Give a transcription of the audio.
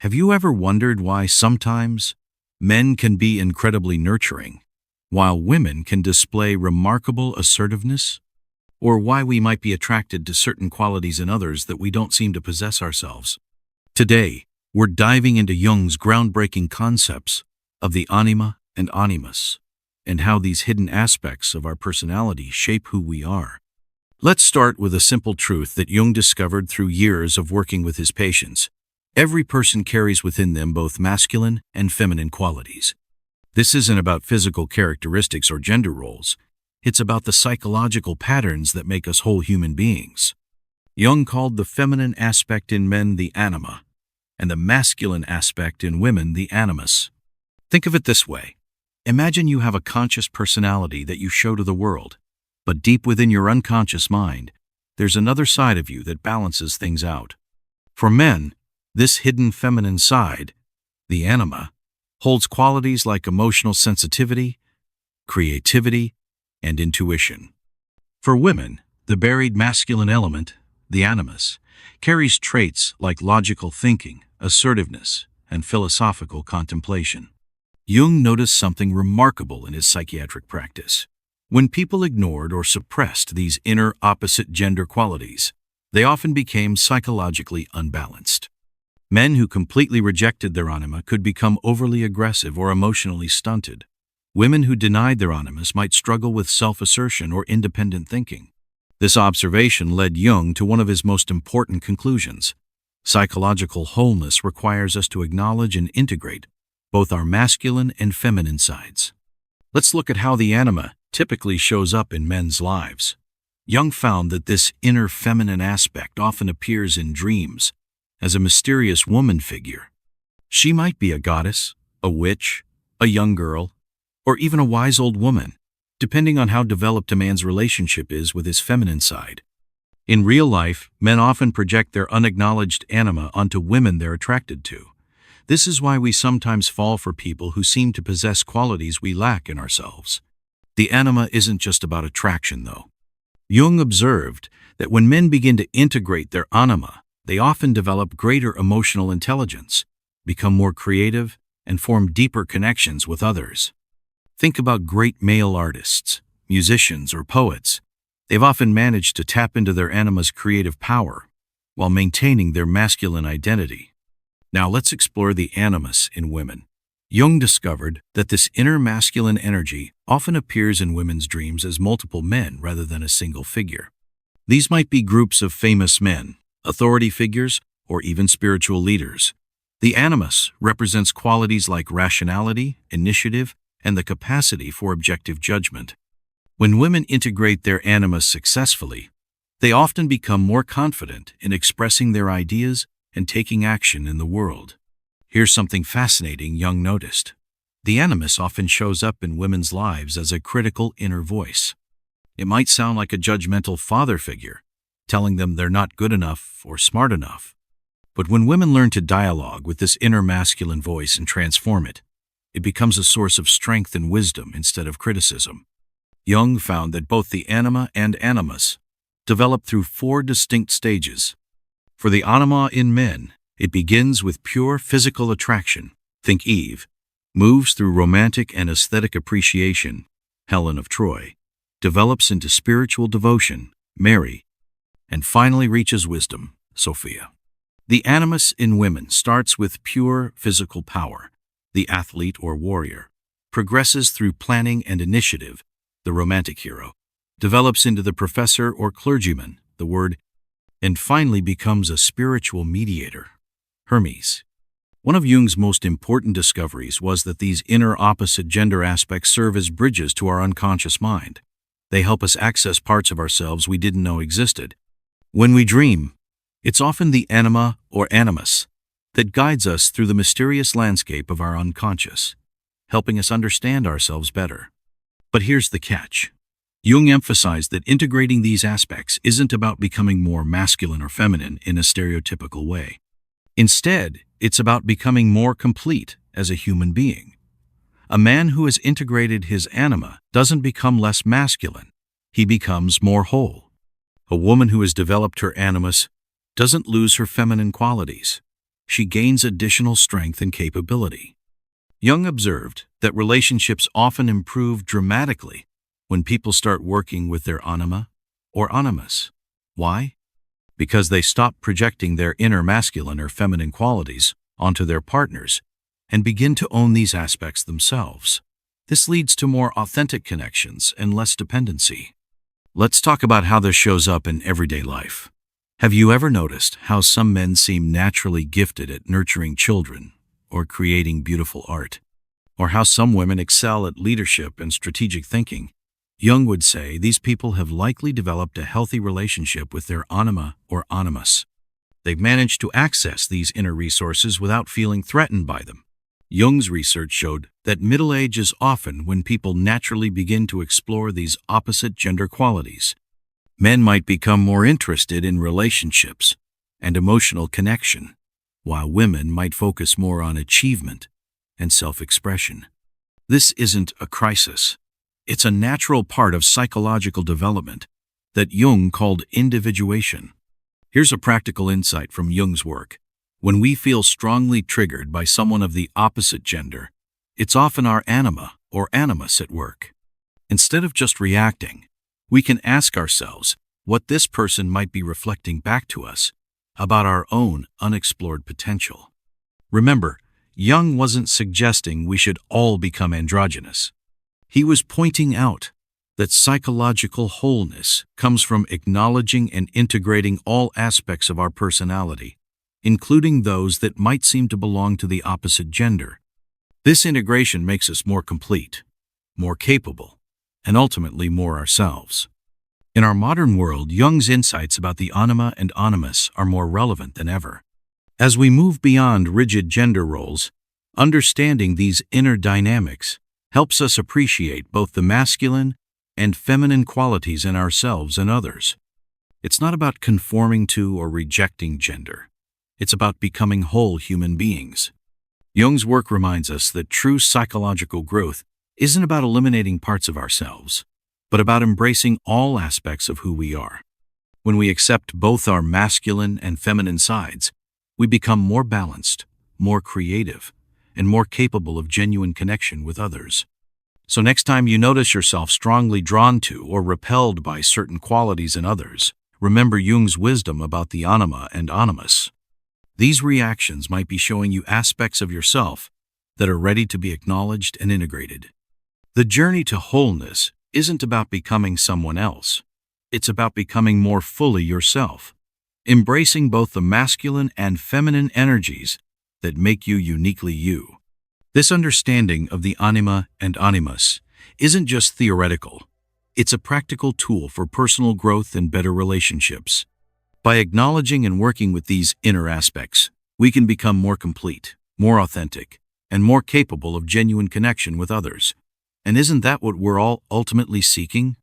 Have you ever wondered why sometimes men can be incredibly nurturing, while women can display remarkable assertiveness? Or why we might be attracted to certain qualities in others that we don't seem to possess ourselves? Today, we're diving into Jung's groundbreaking concepts of the anima and animus, and how these hidden aspects of our personality shape who we are. Let's start with a simple truth that Jung discovered through years of working with his patients. Every person carries within them both masculine and feminine qualities. This isn't about physical characteristics or gender roles. It's about the psychological patterns that make us whole human beings. Jung called the feminine aspect in men the anima, and the masculine aspect in women the animus. Think of it this way. Imagine you have a conscious personality that you show to the world, but deep within your unconscious mind, there's another side of you that balances things out. For men, this hidden feminine side, the anima, holds qualities like emotional sensitivity, creativity, and intuition. For women, the buried masculine element, the animus, carries traits like logical thinking, assertiveness, and philosophical contemplation. Jung noticed something remarkable in his psychiatric practice. When people ignored or suppressed these inner opposite gender qualities, they often became psychologically unbalanced. Men who completely rejected their anima could become overly aggressive or emotionally stunted. Women who denied their animus might struggle with self-assertion or independent thinking. This observation led Jung to one of his most important conclusions. Psychological wholeness requires us to acknowledge and integrate both our masculine and feminine sides. Let's look at how the anima typically shows up in men's lives. Jung found that this inner feminine aspect often appears in dreams as a mysterious woman figure. She might be a goddess, a witch, a young girl, or even a wise old woman, depending on how developed a man's relationship is with his feminine side. In real life, men often project their unacknowledged anima onto women they're attracted to. This is why we sometimes fall for people who seem to possess qualities we lack in ourselves. The anima isn't just about attraction, though. Jung observed that when men begin to integrate their anima, they often develop greater emotional intelligence, become more creative, and form deeper connections with others. Think about great male artists, musicians, or poets. They've often managed to tap into their anima's creative power while maintaining their masculine identity. Now let's explore the animus in women. Jung discovered that this inner masculine energy often appears in women's dreams as multiple men rather than a single figure. These might be groups of famous men, authority figures, or even spiritual leaders. The animus represents qualities like rationality, initiative, and the capacity for objective judgment. When women integrate their animus successfully, they often become more confident in expressing their ideas and taking action in the world. Here's something fascinating Jung noticed. The animus often shows up in women's lives as a critical inner voice. It might sound like a judgmental father figure, telling them they're not good enough or smart enough. But when women learn to dialogue with this inner masculine voice and transform it, it becomes a source of strength and wisdom instead of criticism. Jung found that both the anima and animus develop through 4 distinct stages. For the anima in men, it begins with pure physical attraction, think Eve, moves through romantic and aesthetic appreciation, Helen of Troy, develops into spiritual devotion, Mary, and finally reaches wisdom, Sophia. The animus in women starts with pure physical power, the athlete or warrior, progresses through planning and initiative, the romantic hero, develops into the professor or clergyman, the word, and finally becomes a spiritual mediator, Hermes. One of Jung's most important discoveries was that these inner opposite gender aspects serve as bridges to our unconscious mind. They help us access parts of ourselves we didn't know existed. When we dream, it's often the anima or animus that guides us through the mysterious landscape of our unconscious, helping us understand ourselves better. But here's the catch. Jung emphasized that integrating these aspects isn't about becoming more masculine or feminine in a stereotypical way. Instead, it's about becoming more complete as a human being. A man who has integrated his anima doesn't become less masculine. He becomes more whole. A woman who has developed her animus doesn't lose her feminine qualities. she gains additional strength and capability. Jung observed that relationships often improve dramatically when people start working with their anima or animus. Why? Because they stop projecting their inner masculine or feminine qualities onto their partners and begin to own these aspects themselves. This leads to more authentic connections and less dependency. Let's talk about how this shows up in everyday life. Have you ever noticed how some men seem naturally gifted at nurturing children or creating beautiful art? Or how some women excel at leadership and strategic thinking? Jung would say these people have likely developed a healthy relationship with their anima or animus. They've managed to access these inner resources without feeling threatened by them. Jung's research showed that middle age is often when people naturally begin to explore these opposite gender qualities. Men might become more interested in relationships and emotional connection, while women might focus more on achievement and self-expression. This isn't a crisis. It's a natural part of psychological development that Jung called individuation. Here's a practical insight from Jung's work. When we feel strongly triggered by someone of the opposite gender, it's often our anima or animus at work. Instead of just reacting, we can ask ourselves what this person might be reflecting back to us about our own unexplored potential. Remember, Jung wasn't suggesting we should all become androgynous. He was pointing out that psychological wholeness comes from acknowledging and integrating all aspects of our personality, including those that might seem to belong to the opposite gender. This integration makes us more complete, more capable, and ultimately more ourselves. In our modern world, Jung's insights about the anima and animus are more relevant than ever. As we move beyond rigid gender roles, understanding these inner dynamics helps us appreciate both the masculine and feminine qualities in ourselves and others. It's not about conforming to or rejecting gender. It's about becoming whole human beings. Jung's work reminds us that true psychological growth isn't about eliminating parts of ourselves, but about embracing all aspects of who we are. When we accept both our masculine and feminine sides, we become more balanced, more creative, and more capable of genuine connection with others. So next time you notice yourself strongly drawn to or repelled by certain qualities in others, remember Jung's wisdom about the anima and animus. These reactions might be showing you aspects of yourself that are ready to be acknowledged and integrated. The journey to wholeness isn't about becoming someone else. It's about becoming more fully yourself, embracing both the masculine and feminine energies that make you uniquely you. This understanding of the anima and animus isn't just theoretical. It's a practical tool for personal growth and better relationships. By acknowledging and working with these inner aspects, we can become more complete, more authentic, and more capable of genuine connection with others. And isn't that what we're all ultimately seeking?